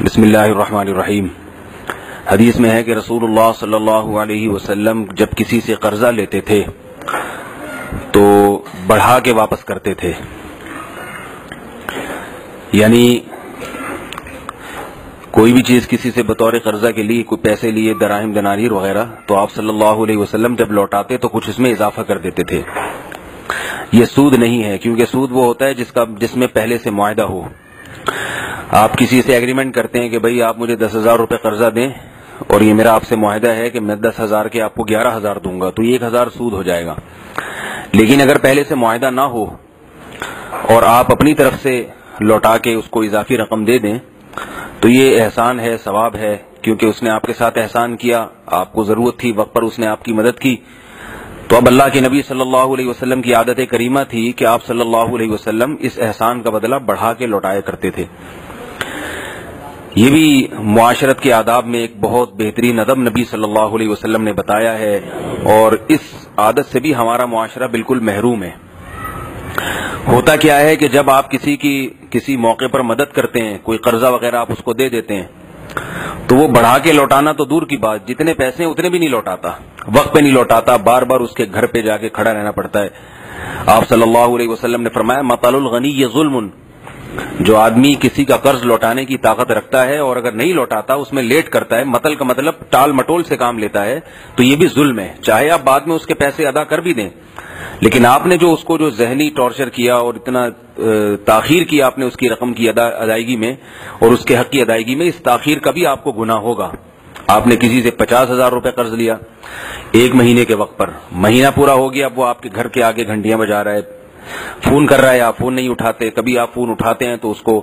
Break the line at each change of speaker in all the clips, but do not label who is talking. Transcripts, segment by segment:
بسم اللہ الرحمن الرحیم۔ حدیث میں ہے کہ رسول اللہ صلی اللہ علیہ وسلم جب کسی سے قرضہ لیتے تھے تو بڑھا کے واپس کرتے تھے، یعنی کوئی بھی چیز کسی سے بطور قرضہ کے لیے، کوئی پیسے لیے، دراہم دنانیر وغیرہ، تو آپ صلی اللہ علیہ وسلم جب لوٹاتے تو کچھ اس میں اضافہ کر دیتے تھے۔ یہ سود نہیں ہے، کیونکہ سود وہ ہوتا ہے جس میں پہلے سے معاہدہ ہو۔ آپ کسی سے ایگریمنٹ کرتے ہیں کہ بھئی آپ مجھے 10,000 روپے قرضہ دیں اور یہ میرا آپ سے معاہدہ ہے کہ میں 10,000 کے آپ کو 11,000 دوں گا، تو 1,000 سود ہو جائے گا۔ لیکن اگر پہلے سے معاہدہ نہ ہو اور آپ اپنی طرف سے لوٹا کے اس کو اضافی رقم دے دیں تو یہ احسان ہے، ثواب ہے، کیونکہ اس نے آپ کے ساتھ احسان کیا، آپ کو ضرورت تھی، وقت پر اس نے آپ کی مدد کی۔ تو اب اللہ کے نبی صلی اللہ علیہ وسلم کی عادت کریمہ تھی کہ آپ صلی اللہ علیہ وسلم اس احسان کا بدلہ بڑھا کے لوٹایا کرتے تھے۔ یہ بھی معاشرت کے آداب میں ایک بہت بہترین ادب نبی صلی اللہ علیہ وسلم نے بتایا ہے، اور اس عادت سے بھی ہمارا معاشرہ بالکل محروم ہے۔ ہوتا کیا ہے کہ جب آپ کسی موقع پر مدد کرتے ہیں، کوئی قرضہ وغیرہ آپ اس کو دے دیتے ہیں، تو وہ بڑھا کے لوٹانا تو دور کی بات، جتنے پیسے ہیں اتنے بھی نہیں لوٹاتا، وقت پہ نہیں لوٹاتا، بار بار اس کے گھر پہ جا کے کھڑا رہنا پڑتا ہے۔ آپ صلی اللہ علیہ وسلم نے فرمایا مطل الغنی ظلم، جو آدمی کسی کا قرض لوٹانے کی طاقت رکھتا ہے اور اگر نہیں لوٹاتا، اس میں لیٹ کرتا ہے، مطل کا مطلب ٹال مٹول سے کام لیتا ہے، تو یہ بھی ظلم ہے، چاہے آپ بعد میں اس کے پیسے ادا کر بھی دیں، لیکن آپ نے جو اس کو جو ذہنی ٹارچر کیا اور اتنا تاخیر کی آپ نے اس کی رقم کی ادائیگی میں اور اس کے حق کی ادائیگی میں، اس تاخیر کا بھی آپ کو گناہ ہوگا۔ آپ نے کسی سے 50,000 روپے قرض لیا 1 مہینے کے وقت پر، مہینہ پورا ہو گیا، اب وہ آپ کے گھر کے آگے گھنٹیاں بجا رہا ہے، فون کر رہا ہے، آپ فون نہیں اٹھاتے، کبھی آپ فون اٹھاتے ہیں تو اس کو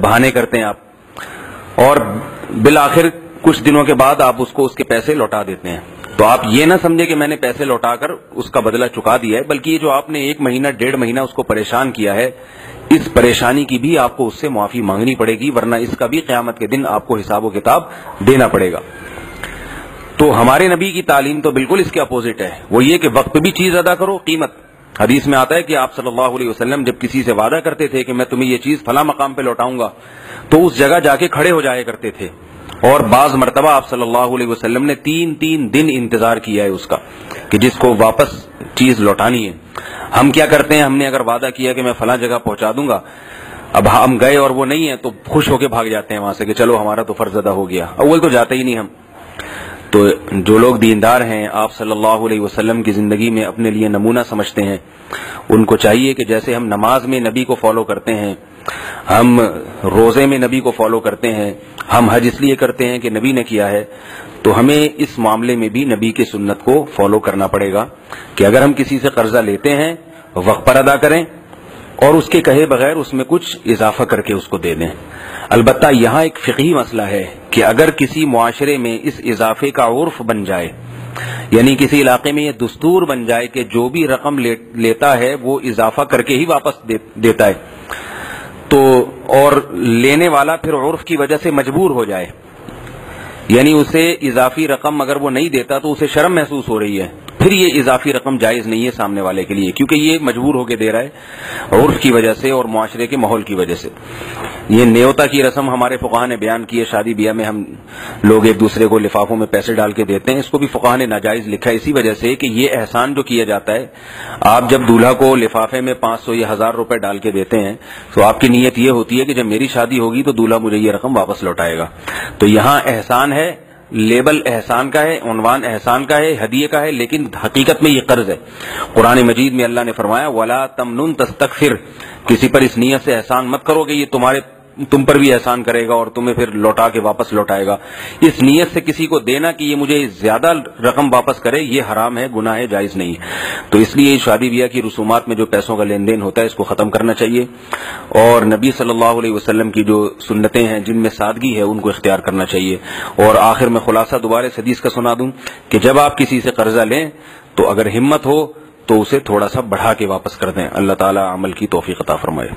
بہانے کرتے ہیں آپ، اور بالآخر کچھ دنوں کے بعد آپ اس کو اس کے پیسے لوٹا دیتے ہیں۔ تو آپ یہ نہ سمجھے کہ میں نے پیسے لوٹا کر اس کا بدلہ چکا دیا ہے، بلکہ یہ جو آپ نے 1 مہینہ 1.5 مہینہ اس کو پریشان کیا ہے، اس پریشانی کی بھی آپ کو اس سے معافی مانگنی پڑے گی، ورنہ اس کا بھی قیامت کے دن آپ کو حساب و کتاب دینا پڑے گا۔ تو ہمارے نبی کی تعلیم تو بالکل اس کے اپوزٹ ہے، وہ یہ کہ وقت پہ بھی چیز ادا کرو، قیمت۔ حدیث میں آتا ہے کہ آپ صلی اللہ علیہ وسلم جب کسی سے وعدہ کرتے تھے کہ میں تمہیں یہ چیز فلاں مقام پہ لوٹاؤں گا، تو اس جگہ جا کے کھڑے ہو جایا کرتے تھے، اور بعض مرتبہ آپ صلی اللہ علیہ وسلم نے 3 دن انتظار کیا ہے اس کا کہ جس کو واپس چیز لوٹانی ہے۔ ہم کیا کرتے ہیں، ہم نے اگر وعدہ کیا کہ میں فلاں جگہ پہنچا دوں گا، اب ہم گئے اور وہ نہیں ہے تو خوش ہو کے بھاگ جاتے ہیں وہاں سے کہ چلو ہمارا تو فرض ادا ہو گیا، اول تو جاتے ہی نہیں ہم۔ تو جو لوگ دیندار ہیں، آپ صلی اللہ علیہ وسلم کی زندگی میں اپنے لیے نمونہ سمجھتے ہیں، ان کو چاہیے کہ جیسے ہم نماز میں نبی کو فالو کرتے ہیں، ہم روزے میں نبی کو فالو کرتے ہیں، ہم حج اس لیے کرتے ہیں کہ نبی نے کیا ہے، تو ہمیں اس معاملے میں بھی نبی کی سنت کو فالو کرنا پڑے گا کہ اگر ہم کسی سے قرضہ لیتے ہیں وقت پر ادا کریں اور اس کے کہے بغیر اس میں کچھ اضافہ کر کے اس کو دے دیں۔ البتہ یہاں ایک فقہی مسئلہ ہے کہ اگر کسی معاشرے میں اس اضافے کا عرف بن جائے، یعنی کسی علاقے میں یہ دستور بن جائے کہ جو بھی رقم لیتا ہے وہ اضافہ کر کے ہی واپس دیتا ہے، تو اور لینے والا پھر عرف کی وجہ سے مجبور ہو جائے، یعنی اسے اضافی رقم اگر وہ نہیں دیتا تو اسے شرم محسوس ہو رہی ہے، پھر یہ اضافی رقم جائز نہیں ہے سامنے والے کے لیے، کیونکہ یہ مجبور ہو کے دے رہا ہے عرف کی وجہ سے اور معاشرے کے ماحول کی وجہ سے۔ یہ نیوتا کی رسم ہمارے فقہا نے بیان کی ہے، شادی بیاہ میں ہم لوگ ایک دوسرے کو لفافوں میں پیسے ڈال کے دیتے ہیں، اس کو بھی فقہا نے ناجائز لکھا ہے، اسی وجہ سے کہ یہ احسان جو کیا جاتا ہے، آپ جب دولہا کو لفافے میں 500 یا 1000 روپے ڈال کے دیتے ہیں تو آپ کی نیت یہ ہوتی ہے کہ جب میری شادی ہوگی تو دولہا مجھے یہ رقم واپس لوٹائے گا۔ تو یہاں احسان ہے، لیبل احسان کا ہے، عنوان احسان کا ہے، ہدیے کا ہے، لیکن حقیقت میں یہ قرض ہے۔ قرآن مجید میں اللہ نے فرمایا وَلَا تَمْنُن تَسْتَكْثِرْ، کسی پر اس نیت سے احسان مت کرو کہ یہ تم پر بھی احسان کرے گا اور تمہیں پھر لوٹا کے واپس لوٹائے گا۔ اس نیت سے کسی کو دینا کہ یہ مجھے زیادہ رقم واپس کرے، یہ حرام ہے، گناہ ہے، جائز نہیں۔ تو اس لیے شادی بیاہ کی رسومات میں جو پیسوں کا لین دین ہوتا ہے اس کو ختم کرنا چاہیے، اور نبی صلی اللہ علیہ وسلم کی جو سنتیں ہیں جن میں سادگی ہے ان کو اختیار کرنا چاہیے۔ اور آخر میں خلاصہ دوبارہ اس حدیث کا سنا دوں کہ جب آپ کسی سے قرضہ لیں تو اگر ہمت ہو تو اسے تھوڑا سا بڑھا کے واپس کر دیں۔ اللہ تعالی عمل کی توفیق عطا فرمائے۔